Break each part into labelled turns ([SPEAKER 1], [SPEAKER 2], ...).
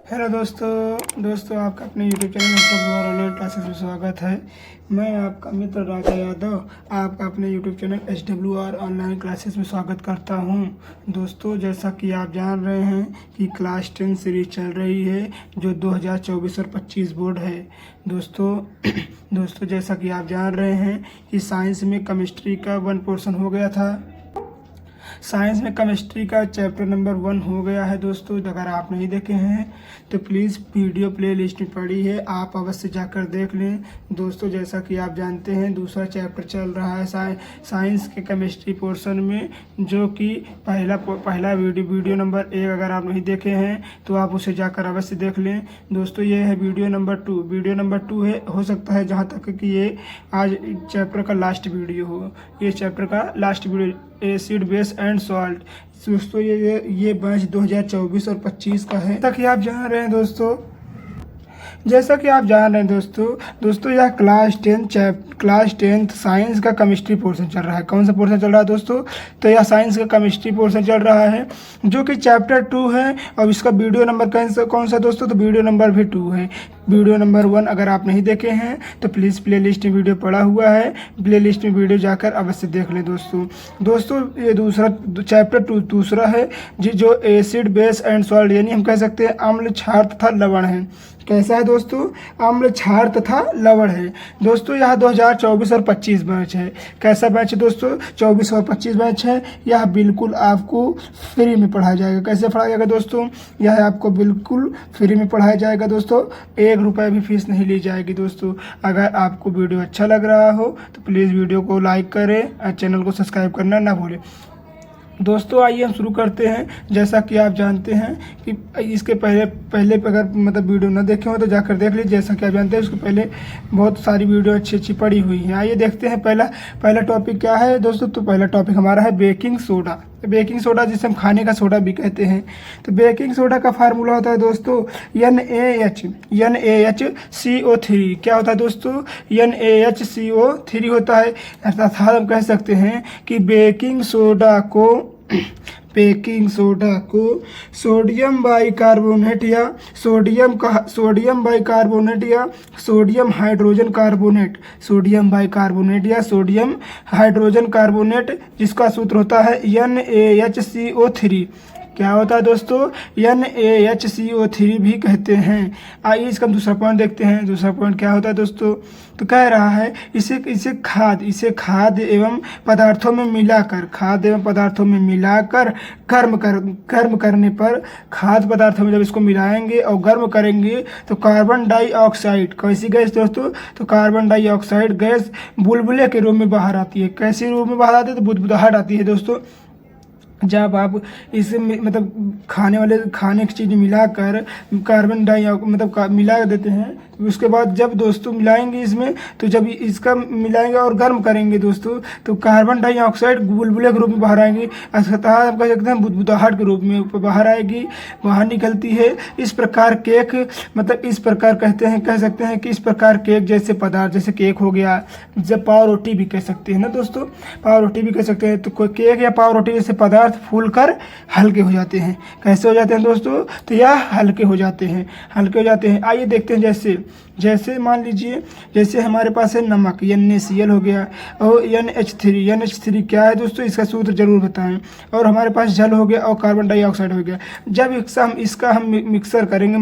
[SPEAKER 1] Hello दोस्तों आपका अपने YouTube channel SWR online classes में स्वागत है। मैं आपका मित्र राजा यादव आपका अपने YouTube channel SWR online classes में स्वागत करता हूं। दोस्तों, जैसा कि आप जान रहे हैं कि क्लास 10 सीरीज चल रही है जो 2024 और 25 बोर्ड है। दोस्तों जैसा कि आप जान रहे हैं कि साइंस में केमिस्ट्री का 1 पोर्शन हो गया था। साइंस में केमिस्ट्री का चैप्टर नंबर 1 हो गया है। दोस्तों, अगर आप नहीं देखे हैं तो प्लीज़ वीडियो प्ले लिस्ट में पड़ी है, आप अवश्य जाकर देख लें। दोस्तों, जैसा कि आप जानते हैं दूसरा चैप्टर चल रहा है साइंस के केमिस्ट्री पोर्शन में, जो कि पहला वीडियो नंबर 1 अगर आप नहीं देखे हैं तो आप उसे जाकर अवश्य देख लें। दोस्तों, ये है वीडियो नंबर 2 है। हो सकता है जहाँ तक कि ये आज चैप्टर का लास्ट वीडियो हो, ये चैप्टर का last video acid base and salt. दोस्तों, ये बैच 2024 और 25 का है। तक आप जान रहे हैं जैसा कि आप जान रहे हैं दोस्तों यह क्लास 10 साइंस का केमिस्ट्री पोर्शन चल रहा है। कौन सा पोर्शन चल रहा है दोस्तों? तो यह साइंस का केमिस्ट्री पोर्शन चल रहा है जो कि चैप्टर 2 है। और इसका वीडियो नंबर कौन सा दोस्तों? तो वीडियो नंबर भी 2 है। वीडियो नंबर 1 अगर आप नहीं देखे हैं तो प्लीज़ प्ले लिस्ट में वीडियो पड़ा हुआ है, प्ले लिस्ट में वीडियो जाकर अवश्य देख लें। दोस्तों ये चैप्टर 2 दूसरा है जो एसिड बेस एंड सॉल्ट, यानी हम कह सकते हैं अम्ल, क्षार तथा लवण है। कैसा है दोस्तों? अम्ल, क्षार तथा लवण है। दोस्तों, यह 2024 और 25 बैच है। कैसा बैच है दोस्तों? 24 और 25 बैच है। यह बिल्कुल आपको फ्री में पढ़ाया जाएगा। कैसे पढ़ाया जाएगा दोस्तों? यह आपको बिल्कुल फ्री में पढ़ाया जाएगा दोस्तों। 1 रुपये भी फीस नहीं ली जाएगी। दोस्तों, अगर आपको वीडियो अच्छा लग रहा हो तो प्लीज़ वीडियो को लाइक करें और चैनल को सब्सक्राइब करना ना भूलें। दोस्तों, आइए हम शुरू करते हैं। जैसा कि आप जानते हैं कि इसके पहले अगर वीडियो ना देखे हो तो जाकर देख लीजिए। जैसा कि आप जानते हैं उसके पहले बहुत सारी वीडियो अच्छी पड़ी हुई हैं। आइए देखते हैं पहला टॉपिक क्या है दोस्तों। तो पहला टॉपिक हमारा है बेकिंग सोडा। बेकिंग सोडा जिसे हम खाने का सोडा भी कहते हैं। तो बेकिंग सोडा का फार्मूला होता है दोस्तों NaHCO3। क्या होता है दोस्तों? NaHCO3 होता है। अर्थात हम कह सकते हैं कि बेकिंग सोडा को सोडियम बाइकार्बोनेट या सोडियम बाइकार्बोनेट या सोडियम हाइड्रोजन कार्बोनेट जिसका सूत्र होता है NaHCO3। क्या होता है दोस्तों? NaHCO3 भी कहते हैं। आइए इसका दूसरा पॉइंट देखते हैं। दूसरा पॉइंट क्या होता है दोस्तों? तो कह रहा है इसे खाद एवं पदार्थों में मिलाकर गर्म करने पर, खाद्य पदार्थों में जब इसको मिलाएंगे और गर्म करेंगे तो कार्बन डाइऑक्साइड, कैसी गैस दोस्तों? तो कार्बन डाइऑक्साइड गैस बुलबुले के रूप में बाहर आती है। कैसे रूप में बाहर आती है? तो बुदबुदाहट आती है दोस्तों। जब आप इसे खाने की चीज़ मिलाकर कार्बन मिला देते हैं तो उसके बाद जब दोस्तों मिलाएंगे इसमें, तो जब इसका मिलाएंगे और गर्म करेंगे दोस्तों तो कार्बन डाइऑक्साइड बुलबुले के रूप में बाहर आएंगी। अर्थात आप कह सकते हैं बुदबुदाहट के रूप में बाहर आएगी, बाहर निकलती है। इस प्रकार केक कह सकते हैं कि इस प्रकार केक जैसे पदार्थ, जैसे केक हो गया, जब पाव रोटी भी कह सकते हैं ना दोस्तों, पाव रोटी भी कह सकते हैं। तो कोई केक या पाव रोटी जैसे पदार्थ फूलकर हल्के हो जाते हैं। कैसे हो जाते हैं दोस्तों? तो यह हल्के हो जाते हैं। आइए देखते हैं। जैसे मान लीजिए जैसे हमारे पास है नमक, NaCl हो गया, और NH3 क्या है दोस्तों? इसका सूत्र जरूर बताएं। और हमारे पास जल हो गया और कार्बन डाइऑक्साइड हो गया। जब इसका हम मिक्सर करेंगे,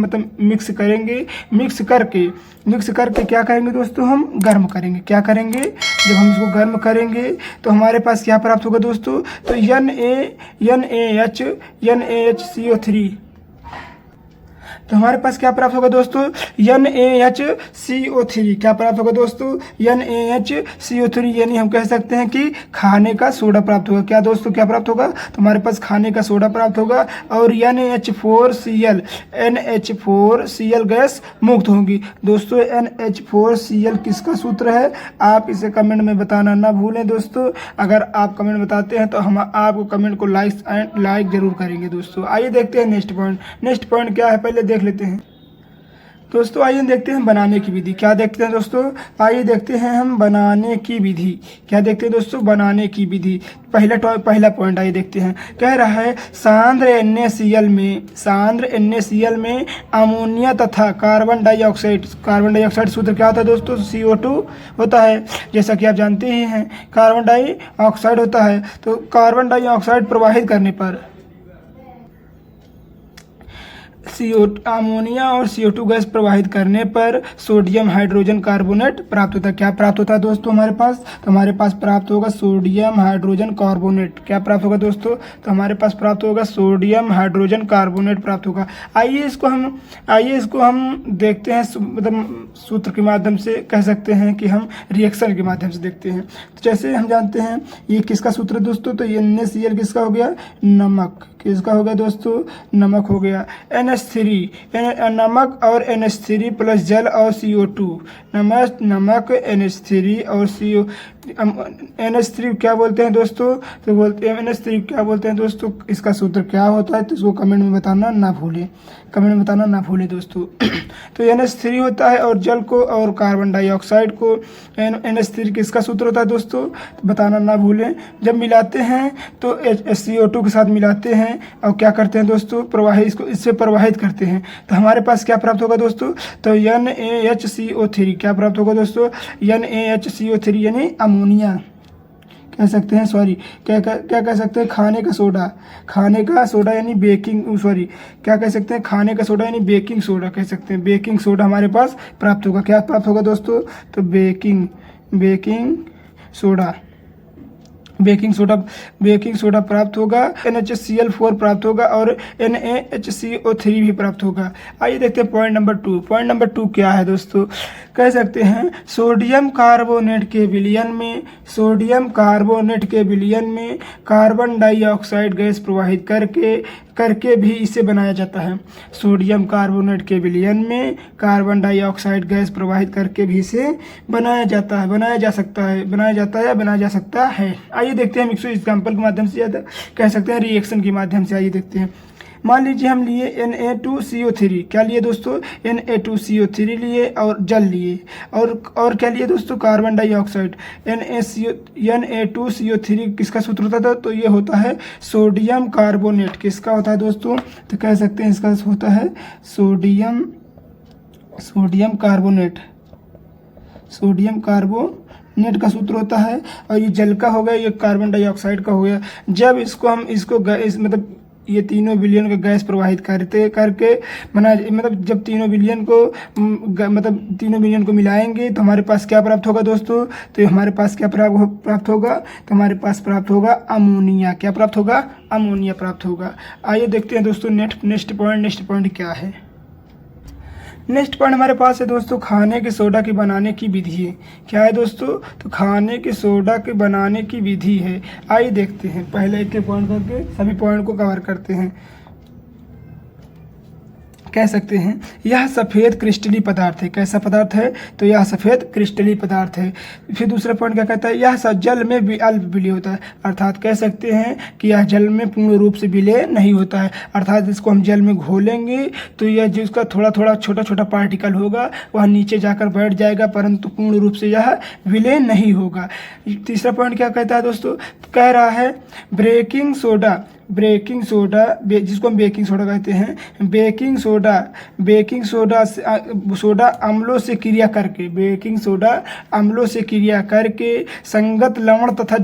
[SPEAKER 1] मिक्स करके क्या करेंगे दोस्तों? हम गर्म करेंगे। क्या करेंगे? जब हम इसको गर्म करेंगे तो हमारे पास क्या प्राप्त होगा दोस्तों? तो NaHCO3। तो हमारे पास क्या प्राप्त होगा दोस्तों? NaHCO3। क्या प्राप्त होगा दोस्तों? NaHCO3, यानी हम कह सकते हैं कि खाने का सोडा प्राप्त होगा। क्या दोस्तों क्या प्राप्त होगा? तो हमारे पास खाने का सोडा प्राप्त होगा। और NH4Cl गैस मुक्त होगी। दोस्तों, NH4Cl किसका सूत्र है? आप इसे कमेंट में बताना ना भूलें दोस्तों। अगर आप कमेंट बताते हैं तो हम आपको कमेंट को लाइक जरूर करेंगे दोस्तों। आइए देखते हैं नेक्स्ट पॉइंट क्या है, पहले देख लेते हैं। दोस्तों आइए देखते हैं बनाने की विधि। क्या देखते हैं दोस्तों, आइए देखते हैं हम बनाने की विधि। क्या देखते हैं दोस्तों, बनाने की विधि। पहला पॉइंट आइए देखते हैं। कह रहा है सांद्र NaCl में अमोनिया तथा कार्बन डाइऑक्साइड सूत्र क्या होता है दोस्तों, CO2 होता है। जैसा कि आप जानते ही हैं कार्बन डाइऑक्साइड होता है। तो कार्बन डाइऑक्साइड प्रवाहित करने पर अमोनिया और CO2 गैस प्रवाहित करने पर सोडियम हाइड्रोजन कार्बोनेट प्राप्त होता है। क्या प्राप्त होता है दोस्तों हमारे पास, तो हमारे पास प्राप्त होगा सोडियम हाइड्रोजन कार्बोनेट। क्या प्राप्त होगा दोस्तों, तो हमारे पास प्राप्त होगा सोडियम हाइड्रोजन कार्बोनेट प्राप्त होगा। आइए इसको हम देखते हैं, मतलब सूत्र के माध्यम से कह सकते हैं कि हम रिएक्शन के माध्यम से देखते हैं। तो जैसे हम जानते हैं ये किसका सूत्र है दोस्तों, तो NaCl किसका हो गया, नमक। किसका हो गया दोस्तों, नमक हो गया। NH3 नमक और NH3 प्लस जल और CO2। नमक NH3 और NH3 क्या बोलते हैं दोस्तों, तो बोलते हैं NH3 क्या बोलते हैं दोस्तों, इसका सूत्र क्या होता है तो इसको कमेंट में बताना ना भूलें दोस्तों। तो NH3 होता है और जल को और कार्बन डाइऑक्साइड को NH3 किसका सूत्र होता है दोस्तों, तो बताना ना भूलें। जब मिलाते हैं तो CO2 के साथ मिलाते हैं और क्या करते हैं दोस्तों, इससे प्रवाहित करते हैं। तो हमारे पास क्या प्राप्त होगा दोस्तों, तो NaHCO3 क्या प्राप्त होगा दोस्तों, NaHCO3 यानी अमोनिया कह सकते हैं, क्या कह सकते हैं, खाने का सोडा यानी क्या कह सकते हैं, खाने का सोडा यानी बेकिंग सोडा कह सकते हैं। बेकिंग सोडा हमारे पास प्राप्त होगा। क्या प्राप्त होगा दोस्तों, तो बेकिंग सोडा प्राप्त होगा। NaCl4 प्राप्त होगा और NaHCO3 भी प्राप्त होगा। आइए देखते हैं पॉइंट नंबर 2 क्या है दोस्तों, कह सकते हैं सोडियम कार्बोनेट के विलयन में कार्बन डाइऑक्साइड गैस प्रवाहित करके भी इसे बनाया जाता है। सोडियम कार्बोनेट के विलयन में कार्बन डाइऑक्साइड गैस प्रवाहित करके भी इसे बनाया जा सकता है। आइए देखते हैं मिक्सो एग्जाम्पल के माध्यम से, कह सकते हैं रिएक्शन के माध्यम से। आइए देखते हैं। मान लीजिए हम लिए Na2CO3। क्या लिए दोस्तों, Na2CO3 लिए और जल लिए और क्या लिए दोस्तों, कार्बन डाइऑक्साइड। Na2CO3 किसका सूत्र होता था, तो ये होता है सोडियम कार्बोनेट। किसका होता है दोस्तों, तो कह सकते हैं इसका होता है सोडियम कार्बोनेट का सूत्र होता है। और ये जल का हो गया, ये कार्बन डाइऑक्साइड का हो गया। जब मतलब ये तीनों विलयन का गैस प्रवाहित करके जब तीनों विलयन को मिलाएंगे तो हमारे पास क्या प्राप्त होगा दोस्तों, तो हमारे पास क्या प्राप्त होगा, तो हमारे पास प्राप्त होगा अमोनिया। क्या प्राप्त होगा, अमोनिया प्राप्त होगा। आइए देखते हैं दोस्तों नेक्स्ट पॉइंट क्या है। नेक्स्ट पॉइंट हमारे पास है दोस्तों खाने के सोडा के बनाने की विधि है। क्या है दोस्तों, तो खाने के सोडा के बनाने की विधि है। आइए देखते हैं, पहले एक पॉइंट करके सभी पॉइंट को कवर करते हैं। कह सकते हैं यह सफ़ेद क्रिस्टली पदार्थ है। कैसा पदार्थ है, तो यह सफ़ेद क्रिस्टली पदार्थ है। फिर दूसरा पॉइंट क्या कहता है, यह जल में भी अल्प विलय होता है। अर्थात कह सकते हैं कि यह जल में पूर्ण रूप से विलय नहीं होता है। अर्थात इसको हम जल में घोलेंगे तो यह जिसका थोड़ा छोटा पार्टिकल होगा वह नीचे जाकर बैठ जाएगा, परंतु पूर्ण रूप से यह विलय नहीं होगा। तीसरा पॉइंट क्या कहता है दोस्तों, कह रहा है बेकिंग सोडा जिसको हम बेकिंग सोडा कहते हैं, बेकिंग सोडा अम्लों से क्रिया करके संगत लवण तथा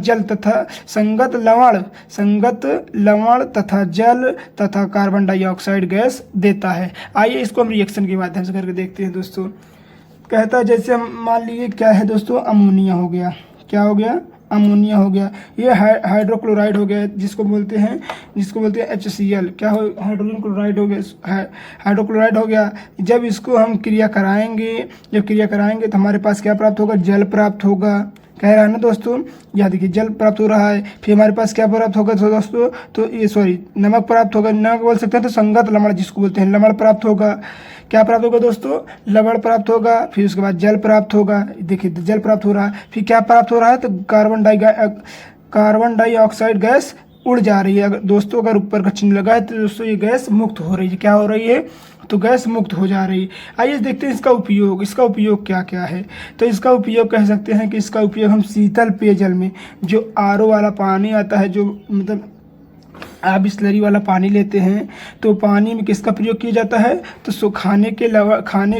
[SPEAKER 1] जल तथा कार्बन डाइऑक्साइड गैस देता है। आइए इसको हम रिएक्शन के माध्यम से करके देखते हैं दोस्तों। कहता है जैसे हम मान लीजिए क्या है दोस्तों, अमोनिया हो गया। क्या हो गया, अमोनिया हो गया। ये हाइड्रोक्लोराइड हो गया, जिसको बोलते हैं HCl। क्या हो, हाइड्रोजन क्लोराइड हो गया, हाइड्रोक्लोराइड हो गया। जब इसको हम क्रिया कराएंगे तो हमारे पास क्या प्राप्त होगा, जल प्राप्त होगा। कह रहा है ना दोस्तों, यह देखिए जल प्राप्त हो रहा है। फिर हमारे पास क्या प्राप्त होगा दोस्तों, तो ये नमक प्राप्त होगा। नमक बोल सकते हैं तो संगत लवण जिसको बोलते हैं, लवण प्राप्त होगा। क्या प्राप्त होगा दोस्तों, लवण प्राप्त होगा। फिर उसके बाद जल प्राप्त होगा। देखिए जल प्राप्त हो रहा है। फिर क्या प्राप्त हो रहा है, तो कार्बन डाइऑक्साइड गैस उड़ जा रही है। अगर ऊपर का चिन्ह लगा है तो दोस्तों ये गैस मुक्त हो रही है। क्या हो रही है, तो गैस मुक्त हो जा रही। आइए देखते हैं इसका उपयोग क्या क्या है। तो इसका उपयोग कह सकते हैं कि इसका उपयोग हम शीतल पेयजल में, जो RO वाला पानी आता है, जो मतलब आप बिसलरी वाला पानी लेते हैं, तो पानी में किसका प्रयोग किया जाता है, तो खाने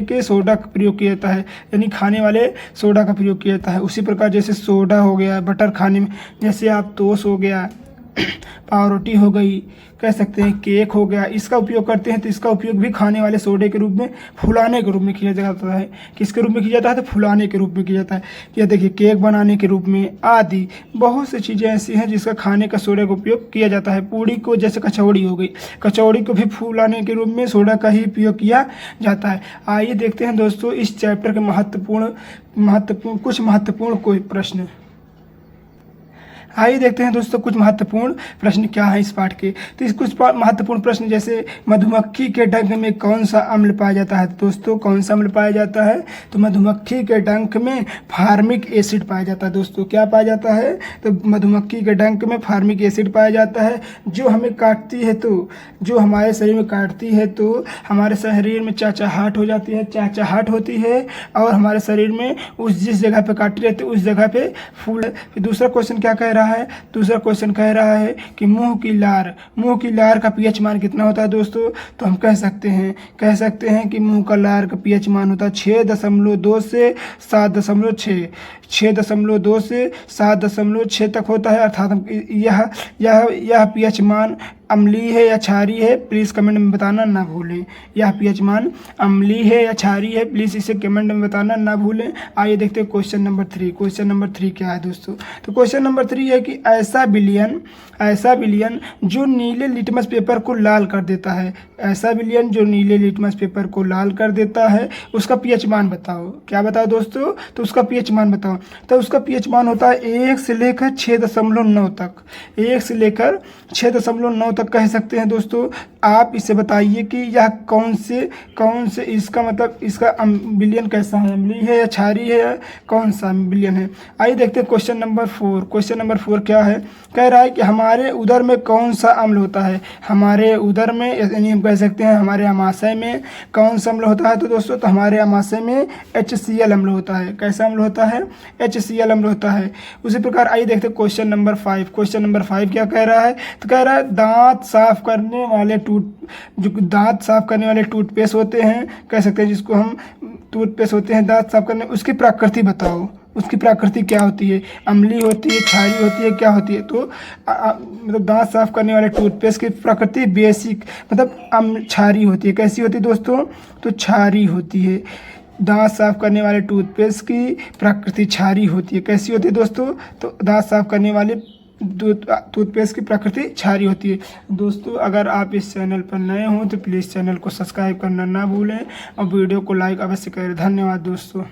[SPEAKER 1] के सोडा का प्रयोग किया जाता है, यानी खाने वाले सोडा का प्रयोग किया जाता है। उसी प्रकार जैसे सोडा हो गया, बटर खाने में, जैसे आप टोस्ट हो गया, पावरोटी हो गई, कह सकते हैं केक हो गया, इसका उपयोग करते हैं। तो इसका उपयोग भी खाने वाले सोडे के रूप में, फुलाने के रूप में किया जाता है। किसके रूप में किया जाता है, तो फुलाने के रूप में किया जाता है। या देखिए केक बनाने के रूप में आदि बहुत सी चीज़ें ऐसी हैं जिसका खाने का सोडे का उपयोग किया जाता है। पूड़ी को, जैसे कचौड़ी हो गई, कचौड़ी को भी फुलाने के रूप में सोडा का ही उपयोग किया जाता है। आइए देखते हैं दोस्तों इस चैप्टर के कुछ महत्वपूर्ण कोई प्रश्न। आइए देखते हैं दोस्तों कुछ महत्वपूर्ण प्रश्न क्या है इस पाठ के। तो इस कुछ महत्वपूर्ण प्रश्न, जैसे मधुमक्खी के डंक में कौन सा अम्ल पाया जाता है। तो दोस्तों कौन सा अम्ल पाया जाता है, तो मधुमक्खी के डंक में फार्मिक एसिड पाया जाता है। दोस्तों क्या पाया जाता है, तो मधुमक्खी के डंक में फार्मिक एसिड पाया जाता है, जो हमें काटती है, तो जो हमारे शरीर में काटती है तो हमारे शरीर में चहचहाहट हो जाती है, चहचहाहट होती है, और हमारे शरीर में जिस जगह पे काटती रहती है उस जगह पे फूल। दूसरा क्वेश्चन क्या कह रहा है, दूसरा क्वेश्चन कह रहा है कि मुंह की लार का पीएच मान कितना होता है। दोस्तों तो हम कह सकते हैं कि मुंह का लार का पीएच मान होता है 6.2 से 7.6, 6.2 से 7.6 तक होता है। अर्थात यह पीएच मान अम्लीय है या क्षारीय है, प्लीज़ कमेंट में बताना ना भूलें। यह पीएच मान अम्लीय है या क्षारीय है, प्लीज़ इसे कमेंट में बताना ना भूलें। आइए देखते हैं क्वेश्चन नंबर 3। क्वेश्चन नंबर 3 क्या है दोस्तों, तो क्वेश्चन नंबर 3 है कि ऐसा विलयन जो नीले लिटमस पेपर को लाल कर देता है, ऐसा विलयन जो नीले लिटमस पेपर को लाल कर देता है, उसका पीएच मान बताओ। क्या बताओ दोस्तों, तो उसका पीएच मान बताओ। तो उसका पीएच मान होता है 1 से लेकर 6.9 तक, 1 से लेकर 6.9 तक कह सकते हैं। दोस्तों आप इसे बताइए कि यह कौन से इसका मतलब इसका विलयन कैसा है, अम्लीय है या क्षारीय है, या कौन सा विलयन है। आइए देखते हैं क्वेश्चन नंबर 4। क्वेश्चन नंबर 4 क्या है, कह रहा है कि हमारे उदर में कौन सा अम्ल होता है। हमारे उदर में, यानी हम कह सकते हैं हमारे आमाशय में कौन सा अम्ल होता है। तो दोस्तों तो हमारे आमाशय में HCl अम्ल होता है। कैसा अम्ल होता है, HCl अम्ल होता है। उसी प्रकार आइए देखते हैं क्वेश्चन नंबर 5। क्वेश्चन नंबर 5 क्या कह रहा है, तो कह रहा है दांत साफ करने वाले टूथपेस्ट होते हैं, कह सकते हैं जिसको हम टूथपेस्ट होते हैं दांत साफ करने, उसकी प्रकृति बताओ। उसकी प्रकृति क्या होती है, अम्लीय होती है, क्षारीय होती है, क्या होती है। तो मतलब दांत साफ करने वाले टूथपेस्ट की प्रकृति बेसिक मतलब क्षारीय होती है। कैसी होती है दोस्तों, तो क्षारीय होती है। दांत साफ करने वाले टूथपेस्ट की प्रकृति क्षारीय होती है। कैसी होती है दोस्तों, तो दांत साफ करने वाले टूथपेस्ट की प्रकृति क्षारीय होती है। दोस्तों अगर आप इस चैनल पर नए हों तो प्लीज़ चैनल को सब्सक्राइब करना ना भूलें और वीडियो को लाइक अवश्य करें। धन्यवाद दोस्तों।